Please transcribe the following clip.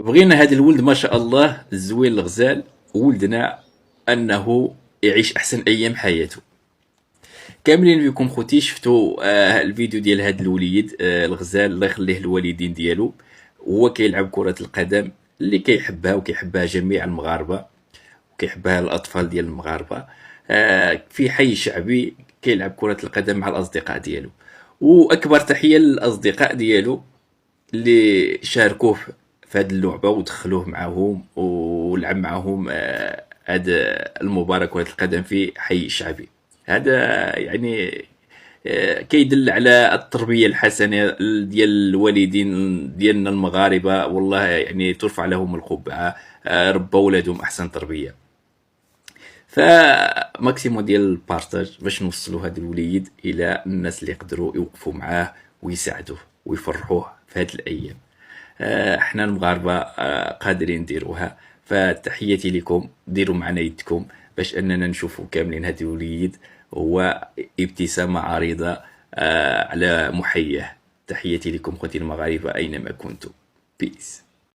بغينا هذا الولد ما شاء الله الزوين الغزال، ولدنا انه يعيش احسن ايام حياته. كاملين بكم خوتي شفتوا الفيديو ديال هذا الوليد الغزال، الله يخليه الوالدين ديالو. هو كيلعب كرة القدم اللي كيحبها وكيحبها جميع المغاربة، وكيحبها الأطفال ديال المغاربة. في حي شعبي كيلعب كرة القدم مع الأصدقاء ديالو. وأكبر تحية للأصدقاء ديالو اللي شاركوه في هذه اللعبة ودخلوه معهم ولعب معهم هذا المباراة كرة القدم في حي شعبي. هذا يعني كيدل على التربية الحسنة ديال الوالدين ديالنا المغاربة، والله يعني ترفع لهم القبعة. ربوا ولادهم أحسن تربية. فماكسيموم ديال البارتاج باش نوصلوا هذا الوليد الى الناس اللي يقدروا يوقفوا معاه ويساعدوه ويفرحوه في هذه الايام. احنا المغاربه قادرين نديروها. فتحياتي لكم، ديروا معنا يدكم باش اننا نشوفوا كاملين هذا الوليد هو ابتسامه عريضه على محياه. تحياتي لكم خوتي المغاربه اينما كنتم. بيس.